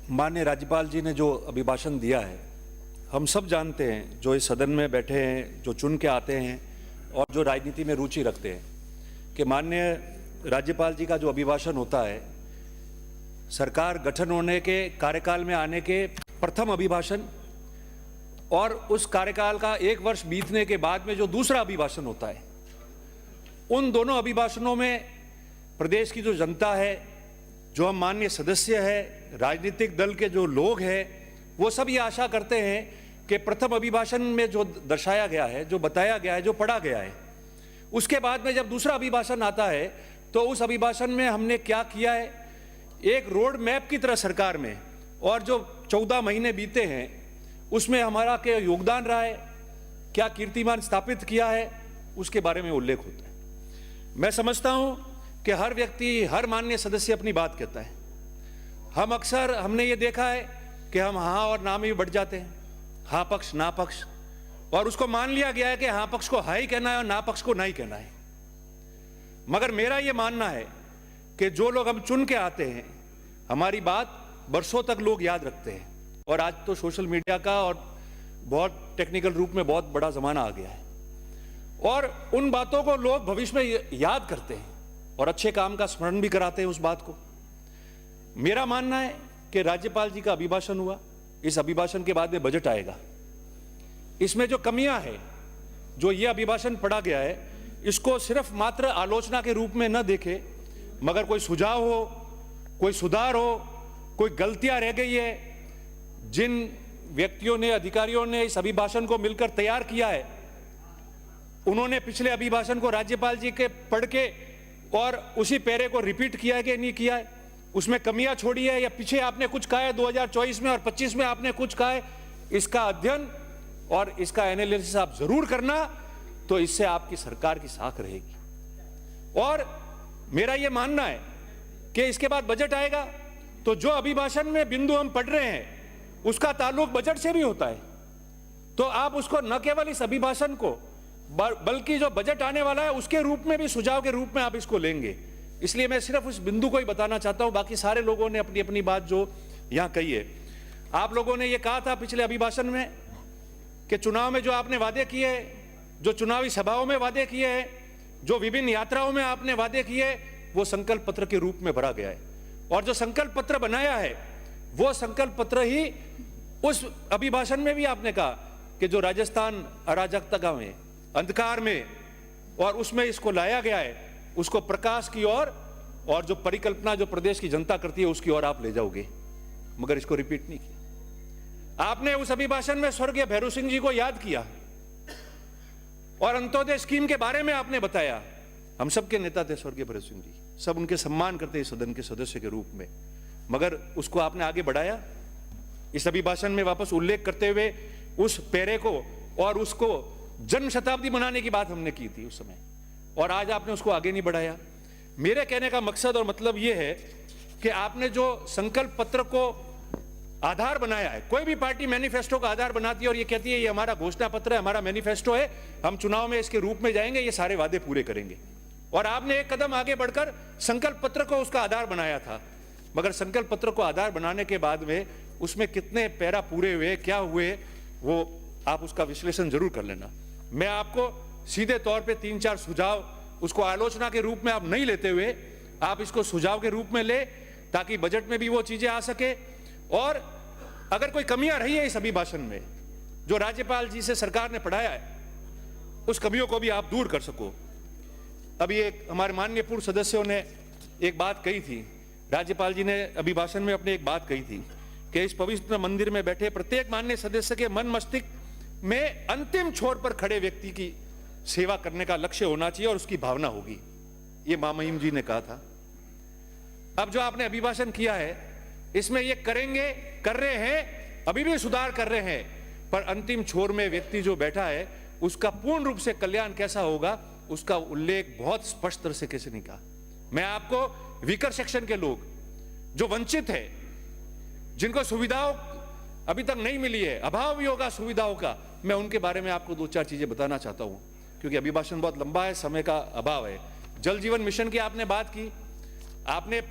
माननीय राज्यपाल जी ने जो अभिभाषण दिया है, हम सब जानते हैं, जो इस सदन में बैठे हैं, जो चुन के आते हैं और जो राजनीति में रुचि रखते हैं, कि माननीय राज्यपाल जी का जो अभिभाषण होता है, सरकार गठन होने के कार्यकाल में आने के प्रथम अभिभाषण और उस कार्यकाल का 1 वर्ष बीतने के बाद में जो दूसरा अभिभाषण होता है, उन दोनों अभिभाषणों में प्रदेश की जो जनता है, जो हम माननीय सदस्य है, राजनीतिक दल के जो लोग हैं, वो सब ये आशा करते हैं कि प्रथम अभिभाषण में जो दर्शाया गया है, जो बताया गया है, जो पढ़ा गया है, उसके बाद में जब दूसरा अभिभाषण आता है तो उस अभिभाषण में हमने क्या किया है, एक रोड मैप की तरह सरकार में, और जो 14 महीने बीते हैं उसमें हमारा क्या योगदान रहा है, क्या कीर्तिमान स्थापित किया है, उसके बारे में उल्लेख होता है। मैं समझता हूं कि हर व्यक्ति, हर माननीय सदस्य अपनी बात कहता है। हम अक्सर, हमने ये देखा है कि हम हाँ और ना में भी बढ़ जाते हैं, हाँ पक्ष ना पक्ष, और उसको मान लिया गया है कि हाँ पक्ष को हाँ ही कहना है और ना पक्ष को ना ही कहना है। मगर मेरा ये मानना है कि जो लोग हम चुन के आते हैं, हमारी बात बरसों तक लोग याद रखते हैं, और आज तो सोशल मीडिया का और बहुत टेक्निकल रूप में बहुत बड़ा जमाना आ गया है, और उन बातों को लोग भविष्य में याद करते हैं और अच्छे काम का स्मरण भी कराते हैं उस बात को। मेरा मानना है कि राज्यपाल जी का अभिभाषण हुआ, इस अभिभाषण के बाद में बजट आएगा। इसमें जो कमियां हैं, जो ये अभिभाषण पढ़ा गया है, इसको सिर्फ मात्र आलोचना के रूप में न देखे, मगर कोई सुझाव हो, कोई सुधार हो, कोई गलतियां रह गई है, जिन व्यक्तियों ने, अधिकारियों ने इस अभिभाषण को मिलकर तैयार किया है, उन्होंने पिछले अभिभाषण को राज्यपाल जी के पढ़ के और उसी पैरे को रिपीट किया है कि नहीं किया है, उसमें कमियां छोड़ी है, या पीछे आपने कुछ कहा है 2024 में और 25 में आपने कुछ कहा है, इसका अध्ययन और इसका एनालिसिस आप जरूर करना, तो इससे आपकी सरकार की साख रहेगी। और मेरा यह मानना है कि इसके बाद बजट आएगा तो जो अभिभाषण में बिंदु हम पढ़ रहे हैं उसका ताल्लुक बजट से भी होता है, तो आप उसको न केवल इस अभिभाषण को बल्कि जो बजट आने वाला है उसके रूप में भी, सुझाव के रूप में आप इसको लेंगे। इसलिए मैं सिर्फ उस बिंदु को ही बताना चाहता हूं, बाकी सारे लोगों ने अपनी अपनी बात जो यहां कही है। आप लोगों ने यह कहा था पिछले अभिभाषण में कि चुनाव में जो आपने वादे किए, जो चुनावी सभाओं में वादे किए हैं, जो विभिन्न यात्राओं में आपने वादे किए, वो संकल्प पत्र के रूप में भरा गया है, और जो संकल्प पत्र बनाया है वो संकल्प पत्र ही उस अभिभाषण में भी आपने कहा कि जो राजस्थान अराजकता में, अंधकार में, और उसमें इसको लाया गया है, उसको प्रकाश की ओर, और जो परिकल्पना जो प्रदेश की जनता करती है उसकी ओर आप ले जाओगे, मगर इसको रिपीट नहीं किया। आपने उस अभिभाषण में स्वर्गीय भैरू सिंह जी को याद किया और अंत्योदय स्कीम के बारे में आपने बताया। हम सबके नेता थे स्वर्गीय भैरू सिंह जी, सब उनके सम्मान करते हैं सदन के सदस्य के रूप में, मगर उसको आपने आगे बढ़ाया इस अभिभाषण में वापस उल्लेख करते हुए उस पैरे को, और उसको जन्म शताब्दी मनाने की बात हमने की थी उस समय, और आज आपने उसको आगे नहीं बढ़ाया। मेरे कहने का मकसद और मतलब यह है कि आपने जो संकल्प पत्र को आधार बनाया है, कोई भी पार्टी मैनिफेस्टो का आधार बनाती है और ये कहती है ये हमारा घोषणा पत्र है, हमारा मैनिफेस्टो है, हम चुनाव में इसके रूप में जाएंगे, ये सारे वादे पूरे करेंगे, और आपने एक कदम आगे बढ़कर संकल्प पत्र को उसका आधार बनाया था। मगर संकल्प पत्र को आधार बनाने के बाद में उसमें कितने पैरा पूरे हुए, क्या हुए, वो आप उसका विश्लेषण जरूर कर लेना। मैं आपको सीधे तौर पे 3-4 सुझाव, उसको आलोचना के रूप में आप नहीं लेते हुए, आप इसको सुझाव के रूप में ले, ताकि बजट में भी वो चीजें आ सके, और अगर कोई कमियां रही है इस अभिभाषण में जो राज्यपाल जी से सरकार ने पढ़ाया है, उस कमियों को भी आप दूर कर सको। अभी एक हमारे माननीय पूर्व सदस्यों ने एक बात कही थी, राज्यपाल जी ने अभिभाषण में अपने एक बात कही थी कि इस पवित्र मंदिर में बैठे प्रत्येक माननीय सदस्य के मन मस्तिष्क में अंतिम छोर पर खड़े व्यक्ति की सेवा करने का लक्ष्य होना चाहिए और उसकी भावना होगी, ये मामहिम जी ने कहा था। अब जो आपने अभिभाषण किया है इसमें ये करेंगे, कर रहे हैं, अभी भी सुधार कर रहे हैं, पर अंतिम छोर में व्यक्ति जो बैठा है उसका पूर्ण रूप से कल्याण कैसा होगा उसका उल्लेख बहुत स्पष्ट तरह से कैसे नहीं कहा। मैं आपको वीकर सेक्शन के लोग जो वंचित है, जिनको सुविधाओं अभी तक नहीं मिली है, अभाव भी होगा सुविधाओं का, मैं उनके बारे में आपको 2-4 चीजें बताना चाहता हूं, क्योंकि अभिभाषण बहुत लंबा है, समय का अभाव है। जल जीवन मिशन की आपने बात की, आपने